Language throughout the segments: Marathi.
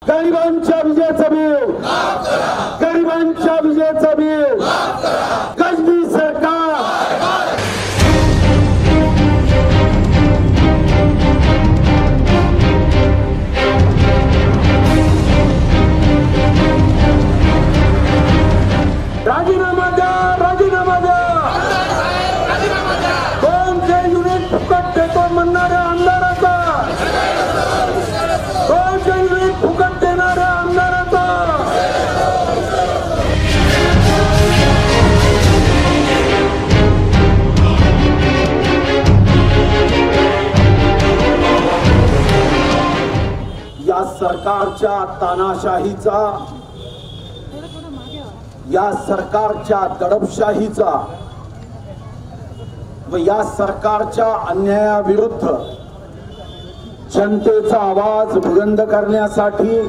गरिबांच्या विजयाचा बिल, गरिबांच्या विजयाचा बिल, गजनी सरकार। राजीनामा द्या, राजीनामा द्या। कोणते युनिट फुकट देतो म्हणणाऱ्या आमदाराचा, कोणते युनिट फुकट देणाऱ्या आमदाराचा। या सरकारच्या तानाशाहीचा, या सरकारच्या दडपशाहीचा व या सरकारच्या अन्यायाविरुद्ध जनतेचा आवाज बुलंद करण्यासाठी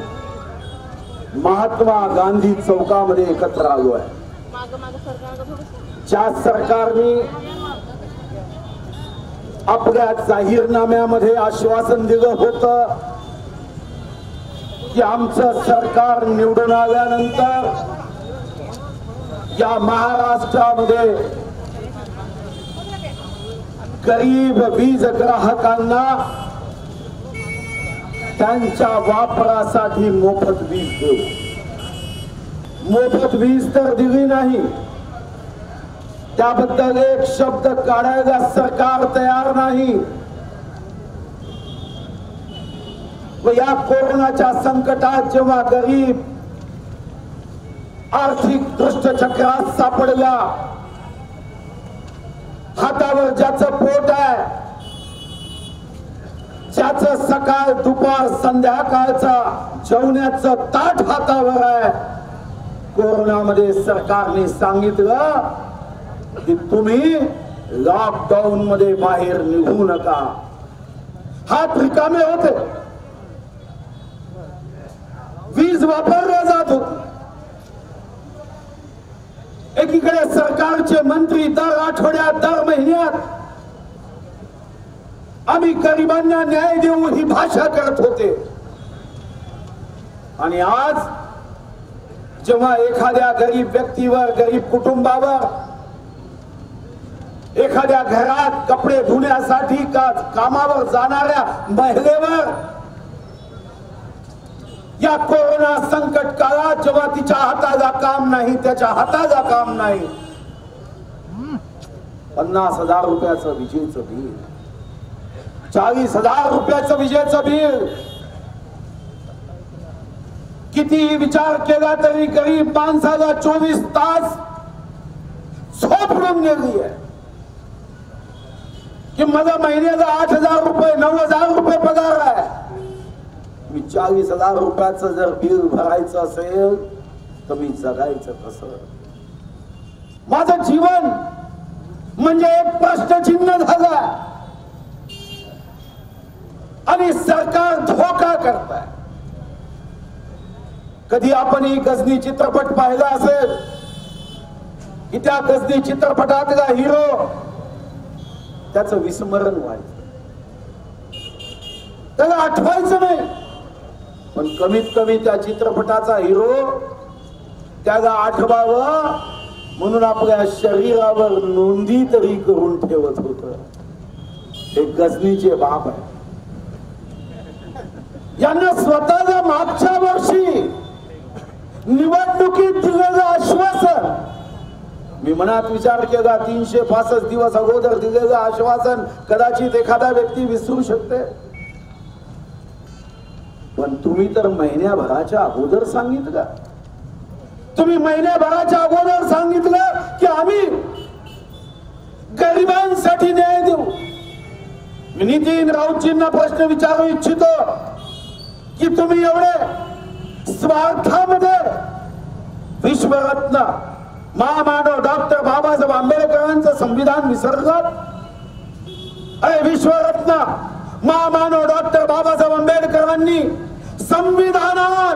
महात्मा गांधी चौकामध्ये एकत्र आलो आहे। ज्या सरकारने आपल्या जाहीरनाम्यामध्ये आश्वासन दिलं होतं की आमचं सरकार निवडून आल्यानंतर या महाराष्ट्रामध्ये गरीब वीज ग्राहकांना त्यांच्या वापरासाठी मोफत वीज देऊ। मोफत वीज तर दिली नाही, त्याबद्दल एक शब्द काढायला सरकार तयार नाही। व या कोरोनाच्या संकटात जेव्हा गरीब आर्थिक दुष्टचक्रात सापडला, हातावर ज्याचं पोट आहे, ज्याचं सकाळ दुपार संध्याकाळचा जेवण्याचं ताट हातावर आहे, कोरोनामध्ये सरकारने सांगितलं की तुम्ही लॉकडाऊन मध्ये बाहेर निघू नका। हात रिकामे होते, वीज वापरल्या जात होती। एकीकडे सरकारचे मंत्री दर आठवड्यात दर महिन्यात आम्ही गरिबांना न्याय देऊ ही भाषा करत होते, आणि आज जेव्हा एखाद्या गरीब व्यक्तीवर, गरीब कुटुंबावर, एखाद्या घरात कपडे धुण्यासाठी कामावर जाणाऱ्या महिलेवर या कोरोना संकट काळात जेव्हा तिच्या हाताला काम नाही, त्याच्या हाताला काम नाही, 50,000 रुपयाचं विजेचं बिल, 40,000 रुपयाचं विजेचं बिल, किती विचार केला तरी गरीब माणसाला 24 तास झोप उडून गेली आहे की मला महिन्याला 8,000 रुपये 9,000 रुपये पगार आहे, मी 40,000 रुपयाचं जर बिल भरायचं असेल तर मी जगायचं कसं? माझं जीवन म्हणजे एक प्रश्नचिन्ह झालं, आणि सरकार धोका करताय। कधी आपण ही गजनी चित्रपट पाहिला असेल की त्या गजनी चित्रपटातला हिरो त्याचं विस्मरण व्हायचं, त्याला आठवायचं नाही, पण कमीत कमी त्या चित्रपटाचा हिरो त्याला आठवावं म्हणून आपल्या शरीरावर नोंदी तरी करून ठेवत होत। हे गजनीचे बाप आहे। यांना स्वतःला मागच्या वर्षी निवडणुकीत दिलेलं आश्वासन, मी मनात विचार केला 365 दिवस अगोदर दिलेलं आश्वासन कदाचित एखादा व्यक्ती विसरू शकते, पण तुम्ही तर महिन्याभराच्या अगोदर सांगितलं, तुम्ही महिन्याभराच्या अगोदर सांगितलं की आम्ही गरिबांसाठी न्याय देऊ। मी नितीन राऊतजींना प्रश्न विचारू इच्छितो की तुम्ही एवढे स्वार्थामध्ये विश्वरत्न महामानव डॉक्टर बाबासाहेब आंबेडकरांचं संविधान विसरलात? अरे विश्वरत्न महामानव डॉक्टर बाबासाहेब आंबेडकरांनी संविधानात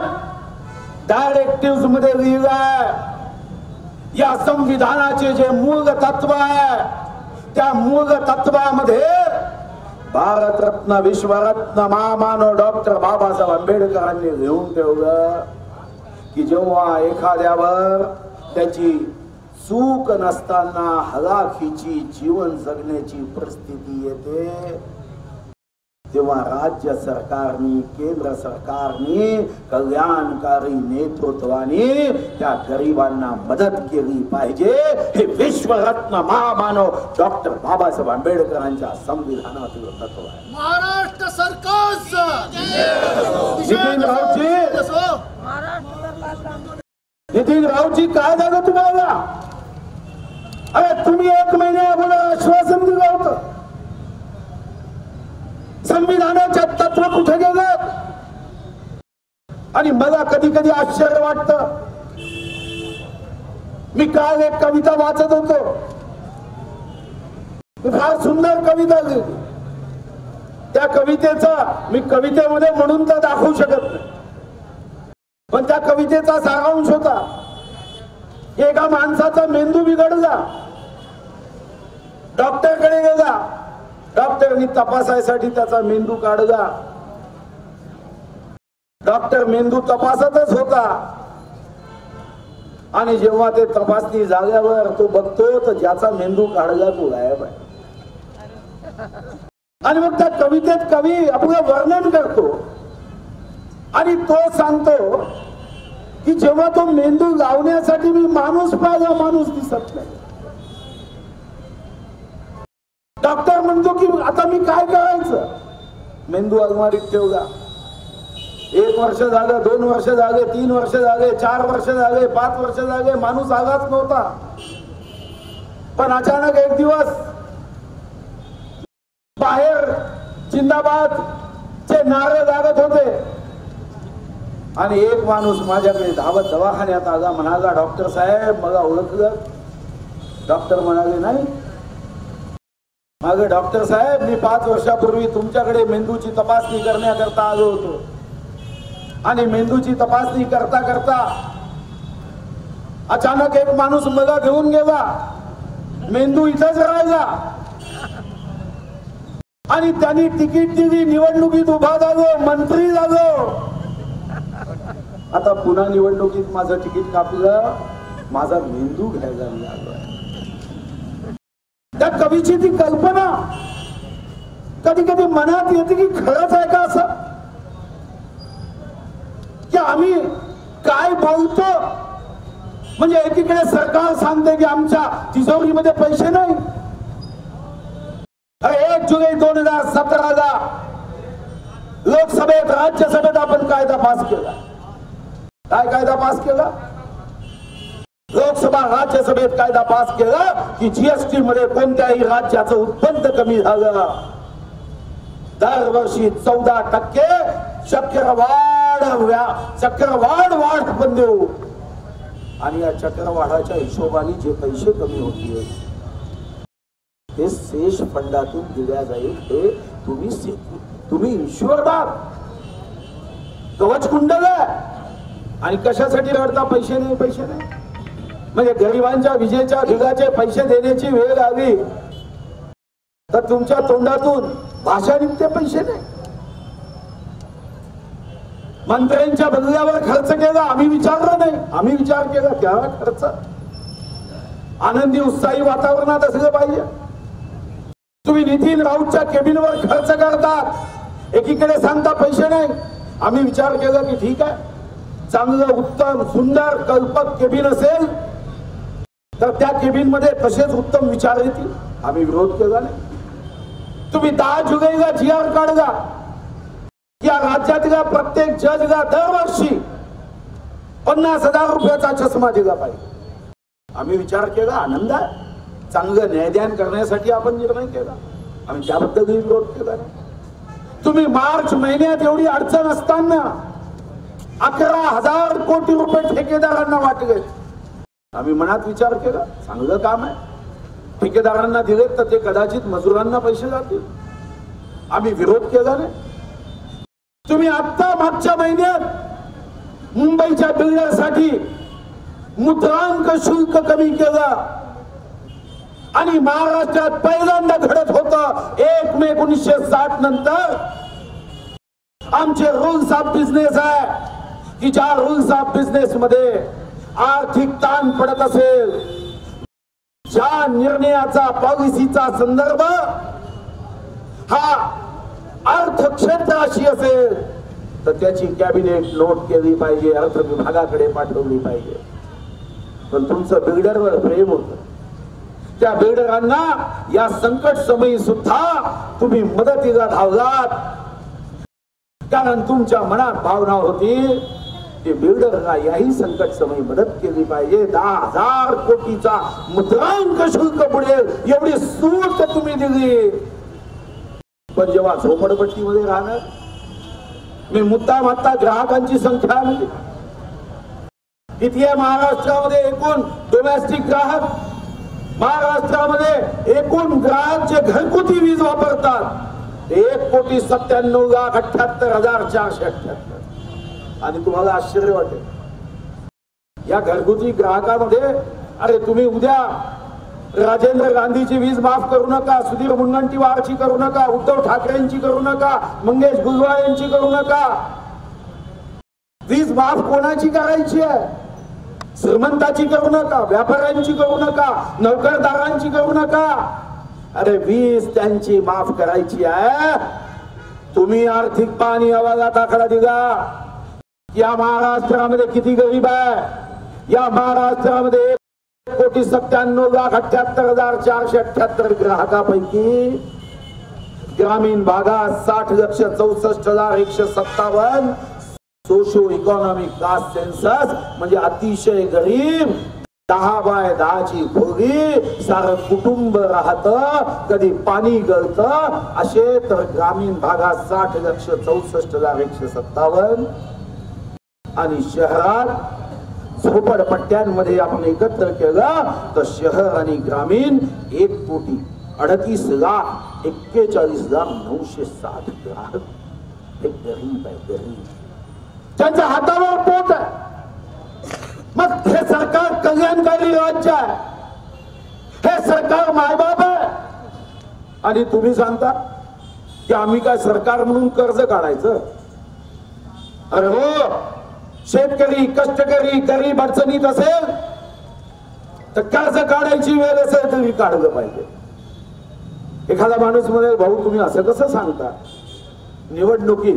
डायरेक्टिव्ह मध्ये लिहिलंय, या संविधानाचे जे मूळ तत्व आहे त्या मूळ तत्वामध्ये भारतरत्न विश्वरत्न महामानव डॉक्टर बाबासाहेब आंबेडकरांनी घेऊन ठेवलं की जेव्हा एखाद्यावर त्याची चूक नसताना हलाखीची जीवन जगण्याची परिस्थिती येते तेव्हा राज्य सरकारने केंद्र सरकारने कल्याणकारी नेतृत्वाने त्या गरिबांना मदत केली पाहिजे। हे विश्वरत्न महामानव डॉक्टर बाबासाहेब आंबेडकरांच्या संविधानातील तत्व आहे। महाराष्ट्र सरकारचं नितीन राऊतजी काय झालं तुम्हाला? अरे तुम्ही 1 महिन्या अगोदर आश्वासन दिलं होतं, संविधानाच्या तत्व कुठे गेलं? आणि मला कधी कधी आश्चर्य वाटतं, मी काल एक कविता वाचत होतो, फार सुंदर कविता लिहिली, त्या कवितेचा मी कवितेमध्ये म्हणून तर दाखवू शकत नाही, पण त्या कवितेचा सारांश होता, एका माणसाचा मेंदू बिघडला, डॉक्टरकडे गेला, डॉक्टरनी तपासायसाठी त्याचा मेंदू काढला, डॉक्टर मेंदू तपासतच होता आणि जेव्हा ते तपासणी झाल्यावर तो बघतो तर ज्याचा मेंदू काढला तो गायब आहे। आणि मग त्या कवितेत कवी आपलं वर्णन करतो आणि तो सांगतो की जेव्हा तो मेंदू लावण्यासाठी मी माणूस पाहिला, माणूस दिसत नाही। डॉक्टर म्हणतो की आता मी काय करायचं? मेंदू अलमारीत ठेवला, 1 वर्ष झालं, 2 वर्ष झाले, 3 वर्ष झाले, 4 वर्ष झाले, 5 वर्ष झाले, माणूस आलाच नव्हता। पण अचानक एक दिवस बाहेर जिंदाबाद चे नारे लागत होते आणि एक माणूस माझ्याकडे धावत दवाखान्यात आला, म्हणाला डॉक्टर साहेब मला ओळखलं? डॉक्टर म्हणाले नाही। मागे डॉक्टर साहेब मी 5 वर्षापूर्वी तुमच्याकडे मेंदूची तपासणी करण्याकरता आलो होतो आणि मेंदूची तपासणी करता करता अचानक एक माणूस मला घेऊन गेला, मेंदू इथंच राहिला आणि त्यांनी तिकीट दिली, निवडणुकीत उभा झालो, मंत्री झालो। आता पुन्हा निवडणुकीत माझं तिकीट कापलं, माझा मेंदू घ्यायला मिळाला। त्या कवीची ती कल्पना कधी कधी मनात येते की खरंच आहे का असं, की आम्ही काय बोलतो? म्हणजे एकीकडे सरकार सांगते की आमच्या तिजोरीमध्ये पैसे नाही। 1 जुलै 2017 लोकसभेत राज्यसभेत आपण कायदा पास केला। काय कायदा पास केला? लोकसभा राज्यसभेत कायदा पास केला की जीएसटी मध्ये कोणत्याही राज्याचं उत्पन्न कमी झालं दरवर्षी 14% चक्रवाढ आपण देऊ आणि या चक्रवाढाच्या हिशोबाने जे पैसे कमी होतील ते शेष फंडातून दिल्या जाईल। हे तुम्ही ईश्वरदार कवच कुंडल आणि कशासाठी रडता? पैसे नाही, पैसे नाही। म्हणजे गरिबांच्या विजेच्या ढिगाचे पैसे देण्याची वेळ आली तर तुमच्या तोंडातून भाषा निघते, पैसे नाही। मंत्र्यांच्या बंगल्यावर खर्च केला, आम्ही विचारलं नाही, आम्ही विचार केला त्या खर्च आनंदी उत्साही वातावरणात असलं पाहिजे। तुम्ही नितीन राऊतच्या केबिनवर खर्च करतात, एकीकडे सांगता पैसे नाही, आम्ही विचार केला की ठीक आहे, चांगलं उत्तम सुंदर कल्पक केबिन असेल तर त्या केबिन मध्ये तसेच उत्तम विचार येतील, आम्ही विरोध केला नाही। तुम्ही 10 जुलैला GR काढला, या राज्यातल्या प्रत्येक जजला दरवर्षी 50,000 रुपयाचा चष्मा दिला पाहिजे, आम्ही विचार केला, आनंद आहे, चांगलं न्यायदान करण्यासाठी आपण निर्णय केला, आम्ही त्याबद्दल विरोध केला नाही। तुम्ही मार्च महिन्यात एवढी अडचण असताना 11,000 कोटी रुपये ठेकेदारांना वाटले, आम्ही मनात विचार केला चांगलं काम आहे, ठेकेदारांना दिले तर ते कदाचित मजुरांना पैसे जातील, आम्ही विरोध केला नाही। तुम्ही आता मागच्या महिन्यात मुंबईच्या बिल्डरसाठी मुद्रांक शुल्क कमी केलं, आणि महाराष्ट्रात पहिल्यांदा घडत होतं 1 मे 1960 नंतर आमचे रूल्स ऑफ बिझनेस आहे की ज्या रूल्स ऑफ बिझनेस मध्ये आर्थिक ताण पडत असेल, ज्या निर्णयाचा पॉलिसीचा संदर्भ हा अर्थक्षेत्राशी असेल तर त्याची कॅबिनेट नोट केली पाहिजे, अर्थ विभागाकडे पाठवली पाहिजे. पण तुमचं बिल्डरवर प्रेम होतं. त्या बिल्डरांना या संकट समयी सुद्धा तुम्ही मदतीला धावलात, कारण तुमच्या मनात भावना होती की बिल्डरला याही संकट समयी मदत केली पाहिजे. 10,000 कोटीचा मुद्रांक शुल्क पुढेल एवढी सूट तुम्ही दिली. पण जेव्हा झोपडपट्टीमध्ये राहणार, मी मुद्दाम आता ग्राहकांची संख्या आणली. इथे महाराष्ट्रामध्ये एकूण डोमेस्टिक ग्राहक, महाराष्ट्रामध्ये एकूण ग्राहक जे घरगुती वीज वापरतात 1,97,78,478. आणि तुम्हाला आश्चर्य वाटेल, या घरगुती ग्राहकामध्ये अरे तुम्ही उद्या राजेंद्र गांधीची वीज माफ करू नका, सुधीर मुनगंटीवारची करू नका, उद्धव ठाकरेंची करू नका, मंगेश गुजराळेंची करू नका. वीज माफ कोणाची करायची आहे? श्रीमंताची करू नका, व्यापाऱ्यांची करू नका, नोकरदारांची करू नका. अरे वीज त्यांची माफ करायची आहे. तुम्ही आर्थिक पाणी आवाजात आकडा दिला. या महाराष्ट्रामध्ये किती गरीब आहे? या महाराष्ट्रामध्ये 1,97,78,478 ग्राहकापैकी ग्रामीण भागात 60,64,157 सोशो इकॉनॉमिक कास्ट सेन्सस म्हणजे अतिशय गरीब, 10x10 ची खोली, सारं कुटुंब राहत, कधी पाणी गळत असे. तर ग्रामीण भागात 60,64,157 आणि शहरात झोपडपट्ट्यांमध्ये आपण एकत्र केलं तर शहर आणि ग्रामीण 1,38,41,960 ग्राहक. एक गरीब आहे, गरीब, त्यांच्या हातावर पोट आहे. मग हे सरकार कल्याणकारी राज्य आहे, हे सरकार मायबाप आहे. आणि तुम्ही सांगता की आम्ही काय सरकार म्हणून कर्ज काढायचं? अरे हो, शेतकरी, कष्टकरी, गरीब अडचणीत असेल तर कर्ज काढायची वेळ असेल तरी काढलं पाहिजे. एखादा माणूस म्हणे, भाऊ तुम्ही असं कसं सांगता? निवडणुकीत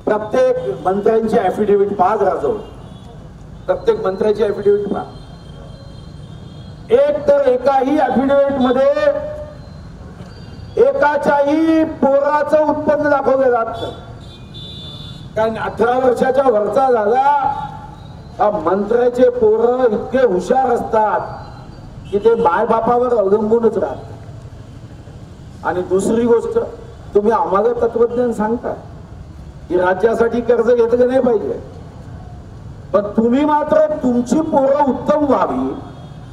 प्रत्येक मंत्र्यांची ऍफिडेव्हिट पाच राजव, प्रत्येक मंत्र्याची ऍफिडेव्हिट पहा. एक तर एकाही ऍफिडेव्हिट मध्ये एकाच्याही पोराचं उत्पन्न दाखवलं जात नाही. कारण 18 वर्षाच्या वरचा झाला मंत्र्याचे पोरं इतके हुशार असतात की ते मायबापावर अवलंबूनच राहतात. आणि दुसरी गोष्ट, तुम्ही आम्हाला तत्वज्ञान सांगता की राज्यासाठी कर्ज घेतलं नाही पाहिजे, पण तुम्ही मात्र तुमची पोरं उत्तम व्हावी,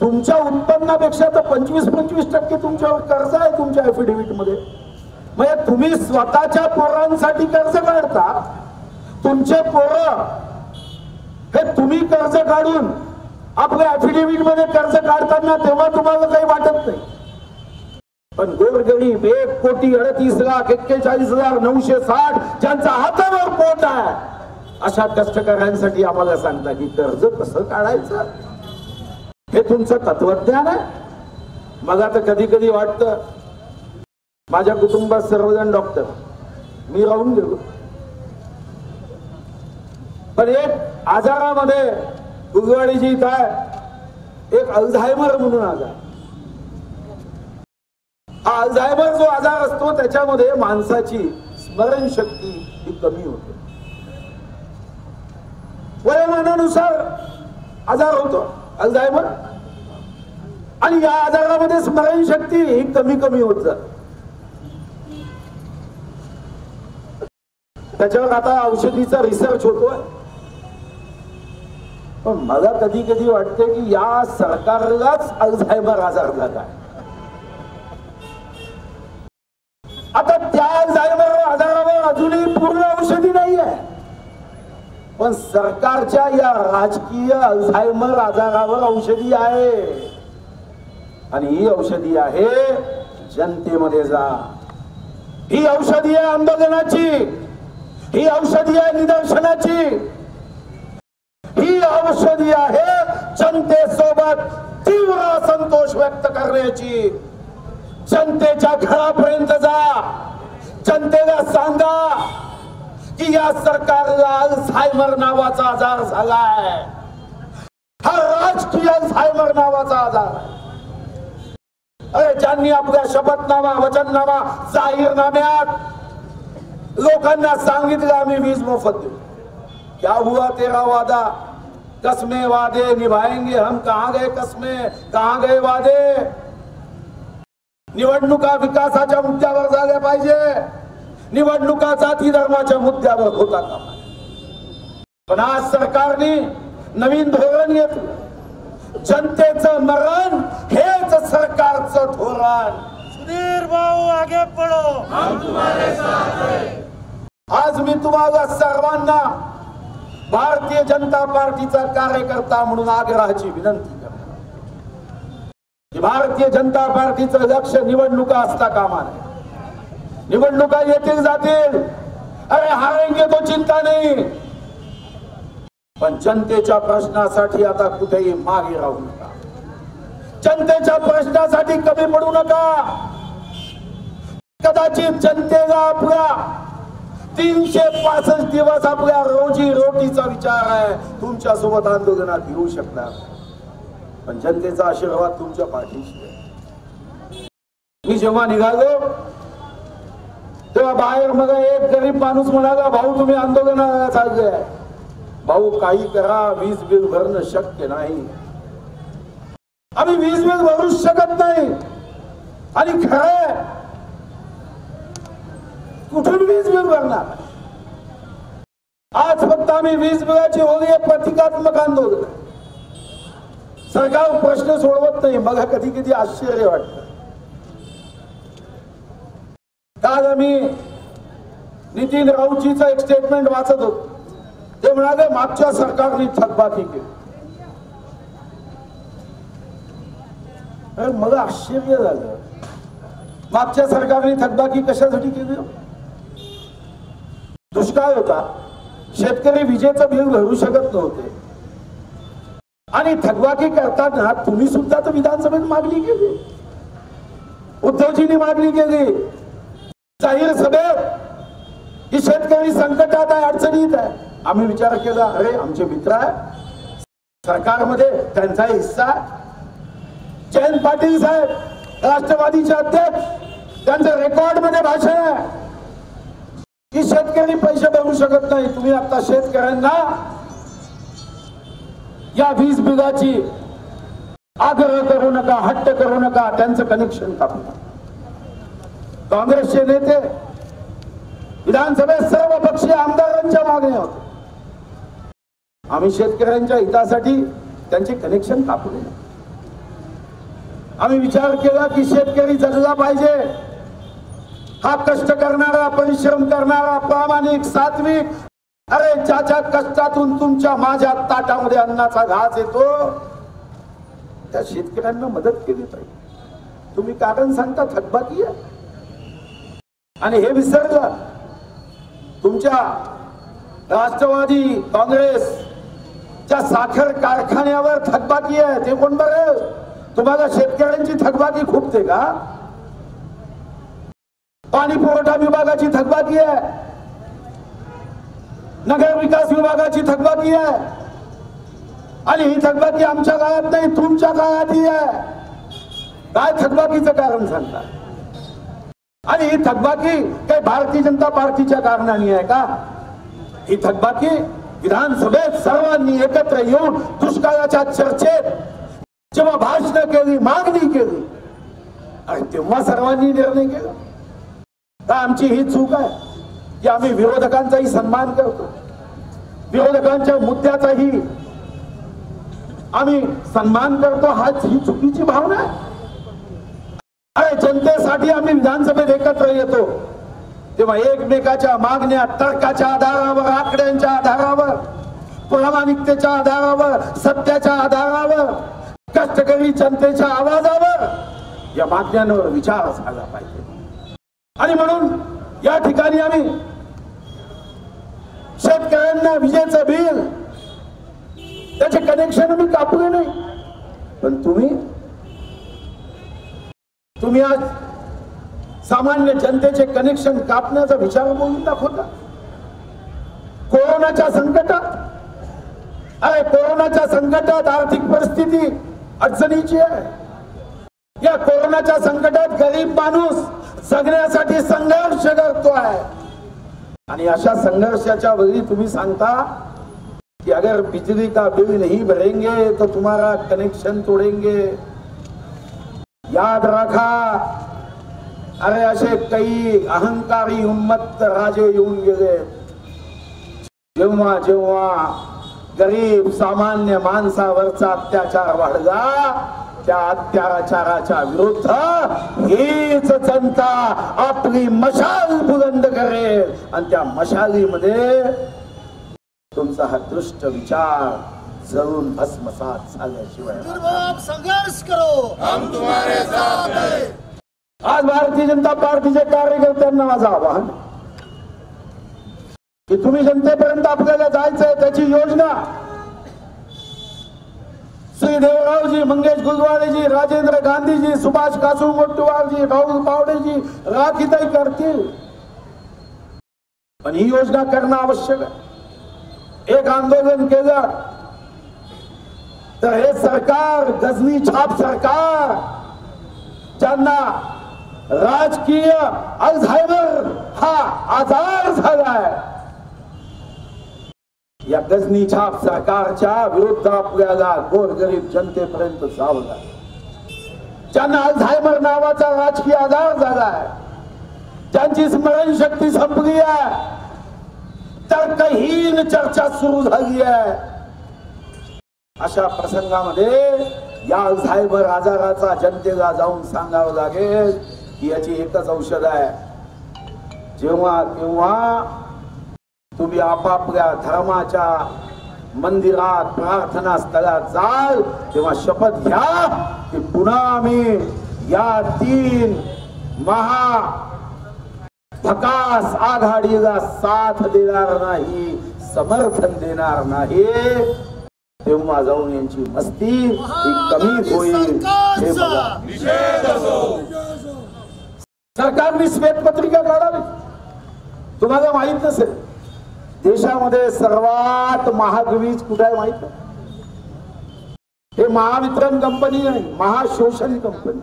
तुमच्या उत्पन्नापेक्षा तर 25% तुमच्यावर कर्ज आहे तुमच्या ऍफिडेव्हिट मध्ये. म्हणजे तुम्ही स्वतःच्या पोरांसाठी कर्ज काढता. तुमचे पोरं हे तुम्ही कर्ज काढून आपल्या ऍफिडेव्हिट मध्ये कर्ज काढताना तेव्हा तुम्हाला काही वाटत नाही. पण गोरगरीब 1,38,41,960 ज्यांचा हातावर पोट आहे अशा कष्टकऱ्यांसाठी आम्हाला सांगता की कर्ज कसं काढायचं, हे तुमचं तत्वज्ञान आहे. मला तर कधी कधी वाटतं, माझ्या कुटुंबात सर्वजण डॉक्टर, मी राहून गेलो, पण एक आजारामध्ये गुजवाडीची काय एक अल्झायमर म्हणून आजार. हा अल्झायमर जो आजार असतो त्याच्यामध्ये माणसाची स्मरणशक्ती ही कमी होते, वयोमानानुसार आजार होतो अल्झायमर. आणि या आजारामध्ये स्मरणशक्ती ही कमी कमी होत जाते. त्याच्यावर आता औषधीचा रिसर्च होतोय. पण मला कधी कधी वाटते की या सरकारलाच अल्झायमर आजार झाला. आता त्या अल्झायमर आजारावर अजूनही पूर्ण औषधी नाही आहे, पण सरकारच्या या राजकीय अल्झायमर आजारावर औषधी आहे. आणि ही औषधी आहे जनतेमध्ये जा. ही औषधी आहे आंदोलनाची, ही औषधी आहे निदर्शनाची, ही औषधी आहे जनतेसोबत तीव्र असंतोष व्यक्त करण्याची. जनतेच्या घरापर्यंत जा, जनतेला सांगा की या सरकारला अल्झायमर नावाचा आजार झालाय. हा राजकीय अल्झायमर नावाचा आजार आहे. अरे ज्यांनी आपल्या शपथनामा, वचननामा, जाहीरनाम्यात लोकांना सांगितलं आम्ही वीज मोफत देऊ, क्या हुआ तेरा वादा? कसमे वादे निभाएंगे हम, कहां गए कसमे, कहां गए वादे? निवडणुका विकासाच्या मुद्द्यावर झाल्या पाहिजे, निवडणुका जाती धर्माच्या मुद्द्यावर होता कामा नये. पण आज सरकारने नवीन धोरण घेतलं. जनतेचं मरण हेच सरकारचं धोरण. सुधीर भाऊ आगे पडो, हम तुम्हारे साथ हैं. आज मी तुम्हाला सर्वांना भारतीय जनता पार्टीचा कार्यकर्ता म्हणून आग्रहाची विनंती करतो की भारतीय जनता पार्टीचं लक्ष निवडणुका असता कामा नये. निवडणुका येतील जातील, अरे हारेंगे तो चिंता नाही, पण जनतेच्या प्रश्नासाठी आता कुठेही मागे राहू नका. जनतेच्या प्रश्नासाठी कमी पडू नका. कदाचित जनतेला आपल्या 365 दिवस आपल्या रोजी रोटीचा विचार आहे, तुमच्या सोबत आंदोलनात येऊ शकणार, पण जनतेचा आशीर्वाद तुमच्या पाठीशी आहे. मी जेव्हा निघालो तेव्हा बाहेर मला एक गरीब माणूस म्हणाला, भाऊ तुम्ही आंदोलनाला चालले. भाऊ काही करा, वीज बिल भरणं शक्य नाही. आम्ही वीज बिल भरू शकत नाही. आणि खरं कुठून वीज बिल भरणार? आज फक्त आम्ही वीज बिलाची होली प्रतिकात्मक आंदोलन. सरकार प्रश्न सोडवत नाही. मला कधी कधी आश्चर्य वाटतं. काल आम्ही नितीन राऊतजीचं एक स्टेटमेंट वाचत होतो. ते म्हणाले मागच्या सरकारने थकबाकी केली. मला आश्चर्य झालं, मागच्या सरकारने थकबाकी कशासाठी केली? दुष्काळ होता, शेतकरी विजेचं बिल भरू शकत नव्हते, आणि थकबाकी करताना तुम्ही सुद्धा तर विधानसभेत मागणी केली, उद्धवजींनी मागणी केली जाहीर सभेत की शेतकरी संकटात आहे, अडचणीत आहे. आम्ही विचार केला, अरे आमचे मित्र आहे सरकारमध्ये, त्यांचा हिस्सा. जयंत पाटील साहेब राष्ट्रवादीचे अध्यक्ष, त्यांचं रेकॉर्ड मध्ये भाषण आहे की शेतकरी पैसे भरू शकत नाही. तुम्ही आता शेतकऱ्यांना या वीज बिलाची आग्रह करू नका, हट्ट करू नका, त्यांचं कनेक्शन कापू नका. काँग्रेसचे नेते विधानसभेत सर्व पक्षीय आमदारांच्या मागण्या होत्या. आम्ही शेतकऱ्यांच्या हितासाठी त्यांचे कनेक्शन कापू नये. आम्ही विचार केला की शेतकरी जगला पाहिजे. हा कष्ट करणारा, परिश्रम करणारा, प्रामाणिक, सात्विक, अरे ज्याच्या कष्टातून तुमच्या माझ्या ताटामध्ये अन्नाचा घास येतो, त्या शेतकऱ्यांना मदत केली पाहिजे. तुम्ही कारण सांगता थकबाकी आहे, आणि हे विसरलं. तुमच्या राष्ट्रवादी काँग्रेसच्या साखर कारखान्यावर थकबाकी आहे, ते कोण बरं? तुम्हाला शेतकऱ्यांची थकबाकी खूपते का? पाणी पुरवठा विभागाची थकबाकी आहे, नगर विकास विभागाची थकबाकी आहे, आणि ही थकबाकी आमच्या काळात नाही, तुमच्या काळातही आहे. काय थकबाकीचं कारण सांगता? आणि ही थकबाकी काही भारतीय जनता पार्टीच्या कारणाने आहे का? ही थकबाकी विधानसभेत सर्वांनी एकत्र येऊन दुष्काळाच्या चर्चेत जेव्हा भाषण केली, मागणी केली, आणि तेव्हा सर्वांनी निर्णय केला. तर आमची ही चूक आहे की आम्ही विरोधकांचाही सन्मान करतो, विरोधकांच्या मुद्द्याचाही आम्ही सन्मान करतो. ही चुकीची भावना आहे. अरे जनतेसाठी आम्ही विधानसभेत एकत्र येतो तेव्हा एकमेकाच्या मागण्या तर्काच्या आधारावर, आकड्यांच्या आधारावर, प्रामाणिकतेच्या आधारावर, सत्याच्या आधारावर, कष्टकरी जनतेच्या आवाजावर, या मागण्यांवर विचार झाला पाहिजे. आणि म्हणून या ठिकाणी आम्ही शेतकऱ्यांना विजेचं बिल, त्याचे कनेक्शन मी कापले नाही, पण तुम्ही आज सामान्य जनतेचे कनेक्शन कापण्याचा विचार बोलून दाखवता. कोरोनाच्या संकटात, अरे कोरोनाच्या संकटात आर्थिक परिस्थिती अडचणीची आहे. या कोरोनाच्या संकटात गरीब माणूस जगण्यासाठी संघर्ष करतोय. आणि अशा संघर्षाच्या वेळी तुम्ही सांगता कि अगर बिजली का बिल नहीं भरेंगे तो तुम्हारा कनेक्शन तोड़ेंगे. याद रखा, अरे असे काही अहंकारी उन्मत्त राजे येऊन गेले. जेव्हा जेव्हा गरीब सामान्य माणसावरचा अत्याचार वाढला, त्या अत्याचाराच्या विरुद्ध हीच जनता आपली मशाल बुलंद करेल. आणि त्या मशालीमध्ये तुमचा हा दुष्ट विचार जळून भस्मसात झाल्याशिवाय संघर्ष करो, हम तुम्हारे साथ हैं. आज भारतीय जनता पार्टीच्या कार्यकर्त्यांना माझं आवाहन की तुम्ही जनतेपर्यंत आपल्याला जायचंय, त्याची योजना श्री देवरावजी, मंगेश गुलवाडेजी, राजेंद्र गांधीजी, सुभाष कासू मोटवारजी, राहुल पावडेजी राखीताई करतील. पण ही योजना करणं आवश्यक आहे. एक आंदोलन केलं तर हे सरकार, गजनी छाप सरकार, ज्यांना राजकीय अल्झायमर हा आजार झालाय, या गजनी छाप सरकारच्या विरुद्ध आपल्याला गोरगरीब जनतेपर्यंत जावं लागेल. ज्यांना अल्झायमर नावाचा राजकीय आजार झालाय, ज्यांची स्मरणशक्ती संपली आहे, तर्कहीन चर्चा सुरू झाली आहे, अशा प्रसंगामध्ये या अल्झायमर आजाराचा जनतेला जाऊन सांगावं लागेल की याची एकच औषध आहे. जेव्हा केव्हा तुम्ही आपापल्या धर्माच्या मंदिरात, प्रार्थना स्थळात जाल, तेव्हा शपथ घ्या की पुन्हा आम्ही या 3 महाभकास आघाडीला साथ देणार नाही, समर्थन देणार नाही. तेव्हा जाऊन यांची मस्ती ही कमी होईल. हे बघा, सरकारने श्वेतपत्रिका काढावी. तुम्हाला माहित नसेल, देशामध्ये सर्वात महाग वीज कुठे आहे माहित आहे? हे महावितरण कंपनी नाही, महाशोषण कंपनी.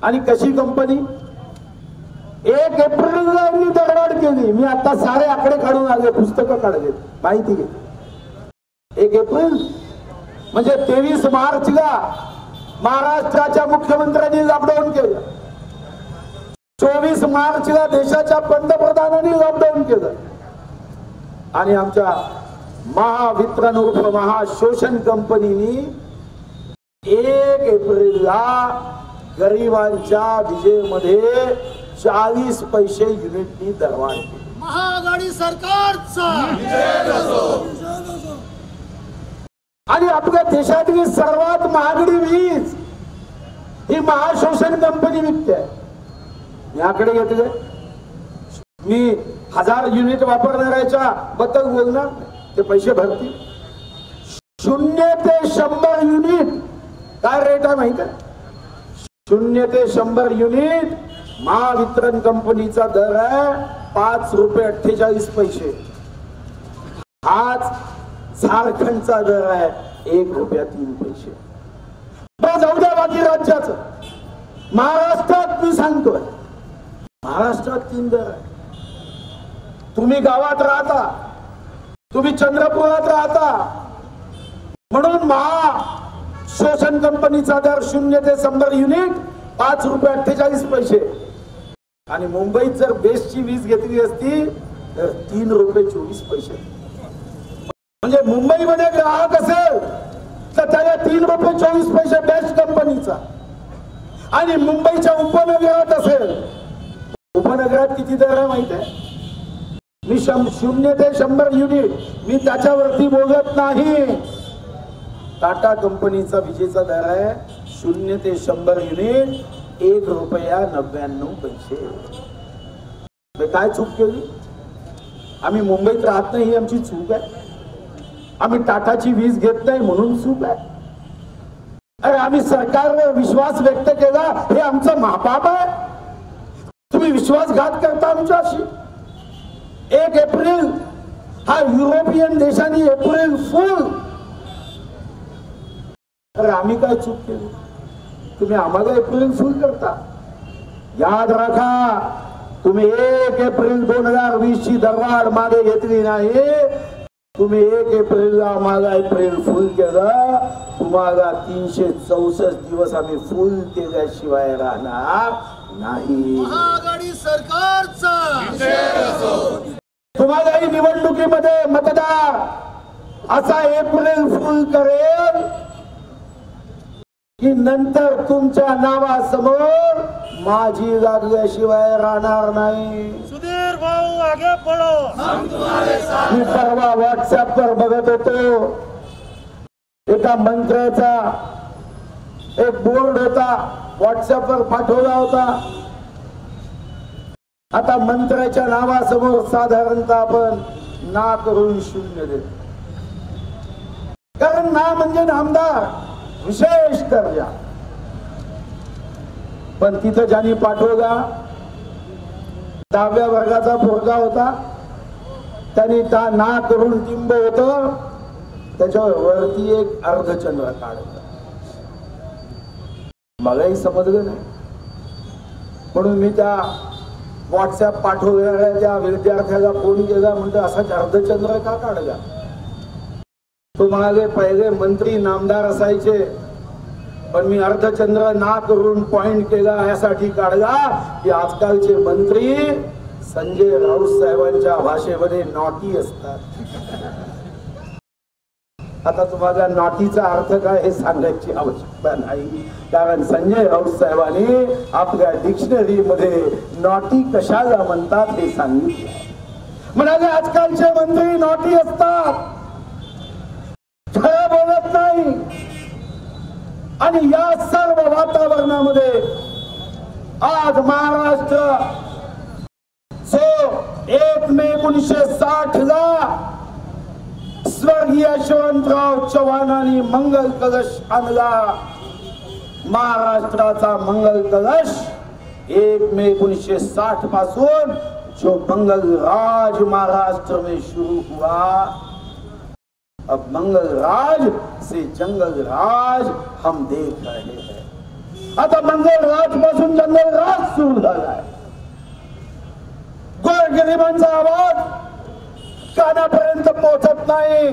आणि कशी कंपनी? 1 एप्रिलला दरवाढ केली. मी आता सारे आकडे काढून आले, पुस्तकं काढले, माहिती घे. 1 एप्रिल म्हणजे 23 मार्चला महाराष्ट्राच्या मुख्यमंत्र्यांनी लॉकडाऊन केलं. 24 मार्चला देशाच्या पंतप्रधानांनी लॉकडाऊन केलं. आणि आमच्या महावितरण उर्फ महाशोषण कंपनीनी 1 एप्रिलला गरिबांच्या विजेमध्ये 40 पैसे युनिटनी दरवाढ केली. महाआघाडी सरकारचा आणि आपल्या देशातली सर्वात महागडी वीज ही महाशोषण कंपनी विकते. मी आकडे घेतले, मी 1000 युनिट वापरणाऱ्याच्या बद्दल बोलणार, ते पैसे भरतील. 0 ते 100 युनिट काय रेट आहे माहिती आहे? 0 ते 100 युनिट महावितरण कंपनीचा दर आहे 5 रुपये 48 पैसे. हाच झारखंडचा दर आहे 1 रुपया 3 पैसे. जाऊ द्या बाकी राज्याचं, महाराष्ट्रात मी सांगतोय, महाराष्ट्रात 3 दर आहे. तुम्ही गावात राहता, तुम्ही चंद्रपुरात राहता, म्हणून महाशोषण कंपनीचा दर 0 ते 100 युनिट 5 रुपये 48 पैसे. आणि मुंबईत जर बेस्टची वीज घेतली असती तर 3 रुपये 24 पैसे. म्हणजे मुंबईमध्ये ग्राहक असेल तर त्याला 3 रुपये 24 पैसे बेस्ट कंपनीचा. आणि मुंबईच्या उपनगरात असेल, उपनगरात किती दर आहे माहिती आहे? मी 0 ते 100 युनिट मी त्याच्यावरती बोलत नाही. टाटा कंपनीचा विजेचा दर आहे 0 ते 100 युनिट ₹1.99. काय चूक केली? आम्ही मुंबईत राहत नाही ही आमची चूक आहे? आम्ही टाटाची वीज घेत नाही म्हणून चूक आहे? अरे आम्ही सरकारवर विश्वास व्यक्त केला हे आमचं महापाप आहे? तुम्ही विश्वासघात करता आमच्याशी. 1 एप्रिल हा युरोपियन देशांनी एप्रिल फुल. अरे आम्ही काय चूक केली? तुम्ही आम्हाला एप्रिल फुल करता. याद राखा, तुम्ही 1 एप्रिल 2020 ची दरवाढ मागे घेतली नाही. तुम्ही 1 एप्रिलला आम्हाला एप्रिल फुल केलं. तुम्हाला 364 दिवस आम्ही फुल केल्याशिवाय राहणार नाही. महाआघाडी सरकारचा तुम्हालाही निवडणुकीमध्ये मतदार असा एप्रिल फुल करेल की नंतर तुमच्या नावासमोर माझी लागल्याशिवाय राहणार नाही. सुधीर भाऊ आगे बढ़ो. मी परवा व्हॉट्सअपवर बघत होतो, एका मंत्र्याचा एक बोर्ड होता, व्हॉट्सअपवर पाठवला होता. आता मंत्र्याच्या नावासमोर साधारणतः आपण ना करून 0 देतो, कारण ना म्हणजे नामदार विशेष दर्जा. पण तिथं ज्यांनी पाठवला 10व्या वर्गाचा पोरगा होता, त्यांनी त्या ना करून टिंब होत त्याच्यावर वरती एक अर्धचंद्र काढलं. मलाही समजलं नाही, म्हणून मी त्या व्हॉट्सअप पाठवलेल्या त्या विद्यार्थ्याला फोन केला. म्हणतो असाच अर्धचंद्र का काढला? तो म्हणाले पहिले मंत्री नामदार असायचे, पण मी अर्धचंद्र ना करून पॉइंट केला यासाठी काढला की आजकालचे मंत्री संजय राऊत साहेबांच्या भाषेमध्ये नॉटी असतात. आता तुम्हाला नॉटीचा अर्थ काय हे सांगायची आवश्यकता नाही, कारण संजय राऊत साहेबांनी आपल्या डिक्शनरी मध्ये नॉटी कशाला म्हणतात हे सांगितले. म्हणाले आजकालचे मंत्री नॉटी असतात, खरं बोलत नाही. आणि या सर्व वातावरणामध्ये आज महाराष्ट्र जो 1 मे 1960 ला स्वर्गीय यशवंतराव चव्हाणांनी मंगल कलश आणला, महाराष्ट्राचा मंगल कलश 1 मे 1960 पासून जो मंगल राज महाराष्ट्र में शुरू हुआ, अब मंगल राज से जंगल राज हम देख रहे हैं. आता मंगल राज पासून जंगल राज सुरू झालाय. गोरगरिबांचा आवाज कानापर्यंत पोहोचत नाही.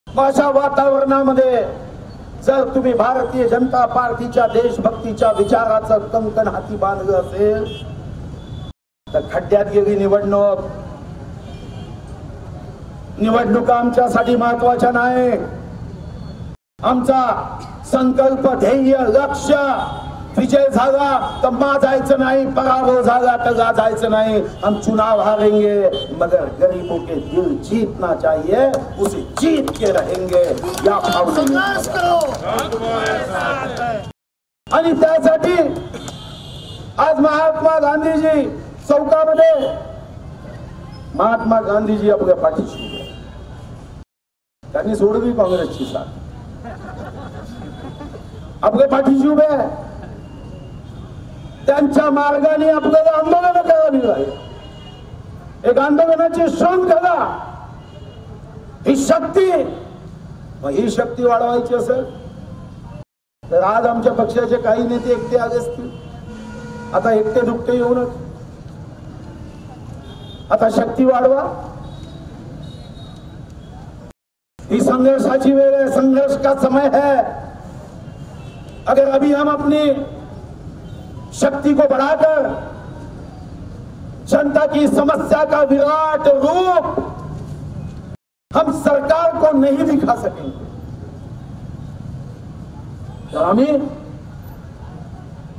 अशा वातावरणामध्ये जर तुम्ही भारतीय जनता पार्टीच्या देशभक्तीच्या विचाराचं कंकण हाती बांधलं असेल तर खड्ड्यात गेली निवडणूक. निवडणुका आमच्यासाठी महत्वाच्या नाही. आमचा संकल्प, ध्येय, लक्ष्य विजय झाला तर जायचं नाही, पराभव झाला तर जायचं नाही. हम चुनाव हारेंगे मगर गरीबों के दिल जीतना चाहिए, उसे जीत के रहेंगे या संघर्ष करो. आणि त्यासाठी आज महात्मा गांधीजी चौकामध्ये महात्मा गांधीजी आपल्या पाठीशी उभे. त्यांनी सोडली काँग्रेसची साथ, आपल्या पाठीशी उभे. त्यांच्या मार्गाने आपल्याला आंदोलन करावी लागेल. एक आंदोलनाची श्रम करा. ही शक्ती, ही शक्ती वाढवायची असेल तर आज आमच्या पक्षाचे काही नेते एकटे आले असतील. आता एकटे दुकटे येऊनच आता शक्ती वाढवा. ही संघर्षाची वेळ है, संघर्ष का समय है. अगर अभी हम अपनी शक्ति को बढ़ाकर जनता की समस्या का विराट रूप हम सरकार को नहीं दिखा सकेंगे तर आम्ही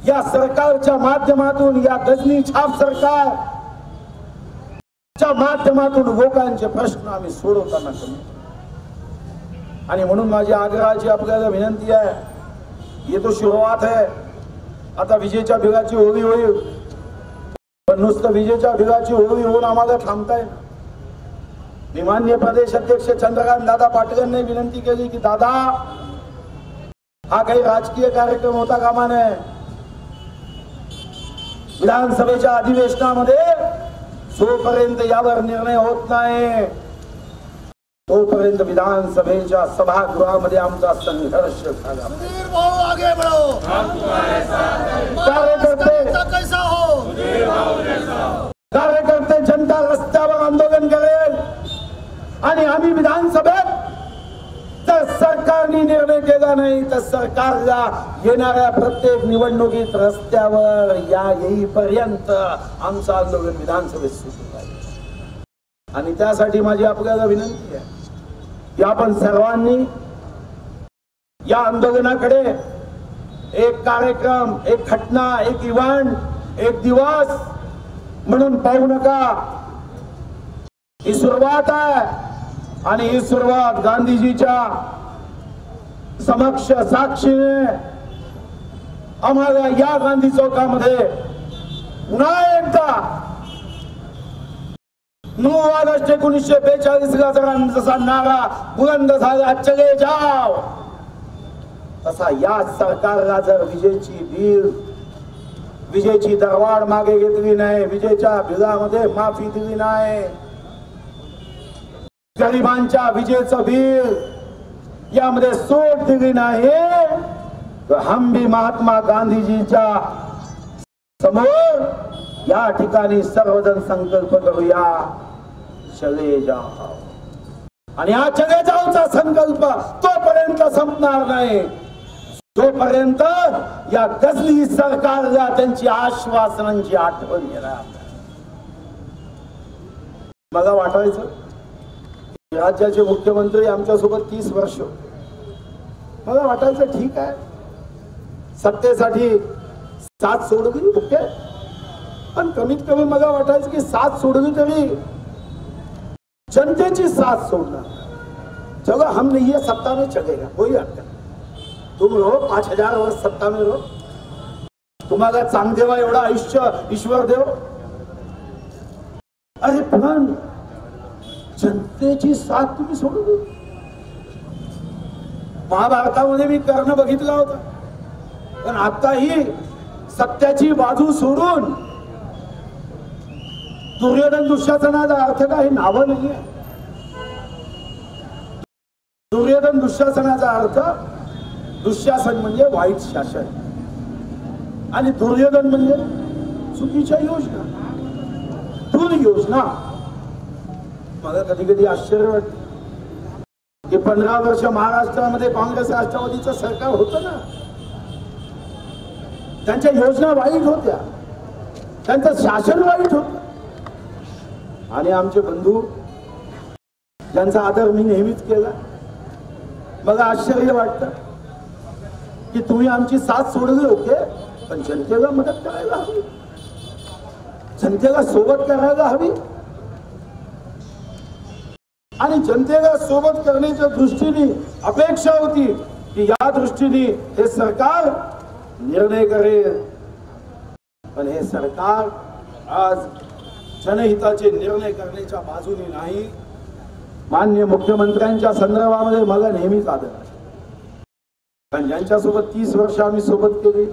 या सरकारच्या माध्यमातून, या गजनी छाप सरकारच्या माध्यमातून लोकांचे प्रश्न आम्ही सोडवताना कमी. आणि म्हणून माझी आग्रहाची आपल्याला विनंती आहे, ये तो सुरुवात आहे, आता विजेच्या बिलाची होळी होईल, पण नुसतं विजेच्या बिलाची होळी होऊन आम्हाला थांबताय. मी माननीय प्रदेश अध्यक्ष चंद्रकांत दादा पाटलांनी विनंती केली की दादा, हा काही राजकीय कार्यक्रम होता कामा नये. विधानसभेच्या अधिवेशनामध्ये जोपर्यंत यावर निर्णय होत नाही तोपर्यंत विधानसभेच्या सभागृहामध्ये आमचा संघर्ष झाला. सुधीर भाऊ आगे बढ़ो, कैसा हो, कार्यकर्ते जनता रस्त्यावर आंदोलन करेल आणि आम्ही विधानसभेत जर सरकारने निर्णय केला नाही तर सरकारला येणाऱ्या प्रत्येक निवडणुकीत रस्त्यावर येईपर्यंत आमचं आंदोलन विधानसभेत सुरू राहील. आणि त्यासाठी माझी आपल्याला विनंती आहे की आपण सर्वांनी या आंदोलनाकडे एक कार्यक्रम, एक घटना, एक इव्हेंट, एक दिवस म्हणून पाहू नका. ही सुरुवात आहे आणि ही सुरुवात गांधीजीच्या समक्ष साक्षीने आम्हाला या गांधी चौकामध्ये पुन्हा एकदा 9 ऑगस्ट 1942 जसा नारा बुलंद झाला, चले जाओ, तसा या सरकारला जर विजेची दरवाढ मागे घेतली नाही, विजेच्या बिलामध्ये माफी दिली नाही, गरिबांच्या विजेचं बिल यामध्ये सूट दिली नाही, तर हम भी महात्मा गांधीजीच्या समोर या ठिकाणी सर्वजण संकल्प करूया, चले जाओ. आणि हा चले जाओचा संकल्प तोपर्यंत संपणार नाही तोपर्यंत या गजनी सरकारला त्यांची आश्वासनांची आठवण येणार. मला वाटायचं राज्याचे मुख्यमंत्री आमच्यासोबत 30 वर्ष, मला वाटायचं ठीक आहे, सत्तेसाठी साथ सोडली ओके, पण कमीत कमी मला वाटायचं की साथ सोडली तरी जनतेची साथ सोडणार. चलो हम नहीं है सत्ता में, चलेगा कोई हरकत नहीं, तुम रहो 5000 वर्ष सत्ता में रहो, तुम्हाला चांगदेवा एवढा आयुष्य ईश्वर देव. अरे पण जनतेची साथ तुम्ही सोडू दे. महाभारतामध्ये मी कर्ण बघितला होता, पण आता ही सत्याची बाजू सोडून दुर्योधन दुःशासनाचा अर्थ काय, नावं नाही आहे. दुर्योधन दुःशासनाचा अर्थ, दुःशासन म्हणजे वाईट शासन आणि दुर्योधन म्हणजे चुकीच्या योजना, दुर्योजना. मला कधी कधी आश्चर्य वाटतं की 15 वर्ष महाराष्ट्रामध्ये काँग्रेस राष्ट्रवादीचं सरकार होतं ना, त्यांच्या योजना वाईट होत्या, त्यांचं शासन वाईट होतं. आणि आमचे बंधू ज्यांचा आदर मी नेहमीच केला, मला आश्चर्य वाटतं की तुम्ही आमची साथ सोडली ओके, पण जनतेला मदत करायला हवी, जनतेला सोबत करायला हवी. आणि जनतेला सोबत करण्याच्या दृष्टीने अपेक्षा होती की या दृष्टीने हे सरकार निर्णय करेल, पण हे सरकार आज जनहिताचे निर्णय करण्याच्या बाजूने नाही. माननीय मुख्यमंत्र्यांच्या संदर्भामध्ये मला नेहमीच आदर आहे, कारण ज्यांच्यासोबत 30 वर्ष आम्ही सोबत केली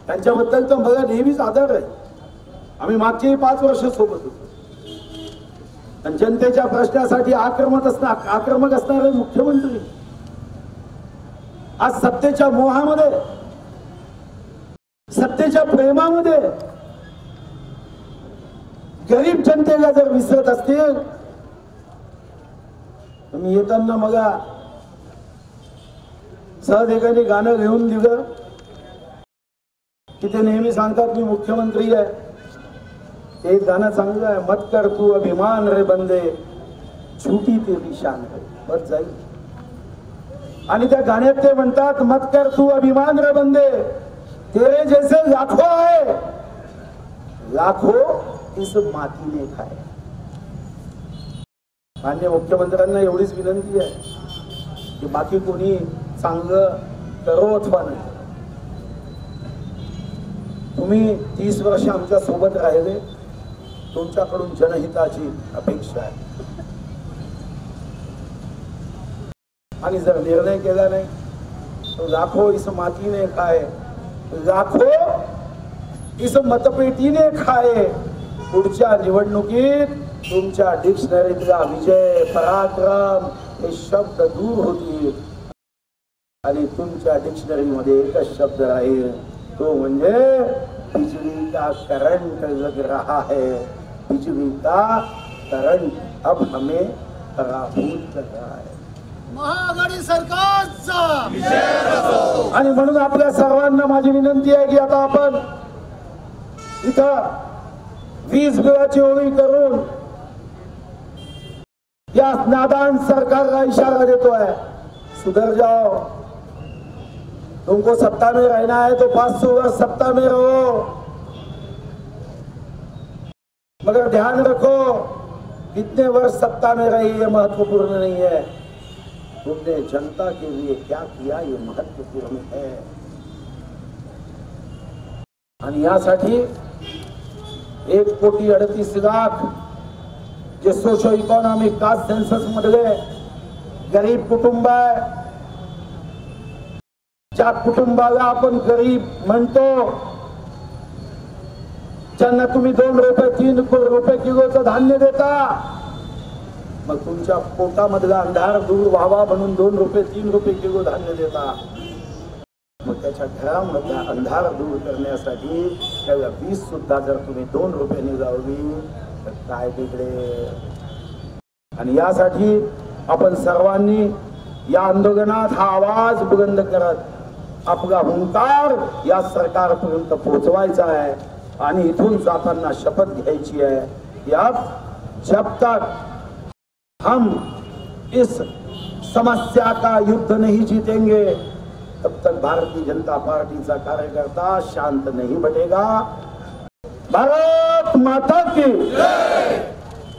त्यांच्याबद्दल तर मला नेहमीच आदर आहे. आम्ही मागचे 5 वर्ष सोबत होतो. आणि जनतेच्या प्रश्नासाठी आक्रमक असणारे मुख्यमंत्री आज सत्तेच्या मोहामध्ये, सत्तेच्या प्रेमामध्ये गरीब जनतेला जर विसरत असतील तर मी येताना मला सहज एकाने गाणं घेऊन दिलं की ते नेहमी सांगतात मी मुख्यमंत्री आहे. एक गाणं चांगलं आहे, मत कर तू अभिमान रे बंदे, झूठी तेरी शान है, बस जाईल. आणि त्या गाण्यात ते म्हणतात मत कर तू अभिमान रे बंदे, तेरे जैसे लाखों है, लाखों इस माती ने खाए. माननीय मुख्यमंत्र्यांना एवढीच विनंती आहे की बाकी कोणी चांगलं करो अथवा नाही, तुम्ही 30 वर्ष आमच्या सोबत राहिले, तुमच्याकडून जनहिताची अपेक्षा आहे. आणि जर निर्णय केला नाही तो लाखो इस मातीने खाए, लाखो इस मतपेटीने खाए. पुढच्या निवडणुकीत तुमच्या डिक्शनरीतला विजय पराक्रम हे शब्द दूर होतील आणि तुमच्या डिक्शनरीमध्ये एकच शब्द राहील, तो म्हणजे बिजली का करंट लग रहा है, बिजली का करंट अब हमें पराभूत कर रहा है. महाआघाडी सरकारचा आणि म्हणून आपल्या सर्वांना माझी विनंती आहे की आता आपण इथं वीज बिलाची होळी करून या नादान सरकारला इशारा देतोय, सुधर जाओ, तुमको सत्ता में रहना है तो 500 वर्ष सत्ता में रहो, मगर ध्यान रखो कितने वर्ष सत्ता में रही ये महत्वपूर्ण नहीं है, तुमने जनता के लिए क्या किया ये महत्वपूर्ण है. आणि यासाठी 1,38,00,000 जे सोशो इकॉनॉमिक कास्ट सेन्सस मधले गरीब कुटुंब आहे, ज्या कुटुंबाला आपण गरीब म्हणतो, ज्यांना तुम्ही 2 रुपये 3 रुपये किलोचं धान्य देता, मग तुमच्या पोटामधला अंधार दूर व्हावा म्हणून 2 रुपये 3 रुपये किलो धान्य देता, मग त्याच्या घरामधला अंधार दूर करण्यासाठी त्याला वीज सुद्धा जर तुम्ही 2 रुपयांनी लावली तर काय बिघडे. आणि यासाठी आपण सर्वांनी या आंदोलनात हा आवाज बुलंद करत आपला हुंकार या सरकारपर्यंत पोहोचवायचा आहे आणि इथून जाताना शपथ घ्यायची आहे, यात जब तक हम इस समस्या का युद्ध नहीं जीतेंगे तब तक भारतीय जनता पार्टी का कार्यकर्ता शांत नहीं बैठेगा. भारत माता की जय.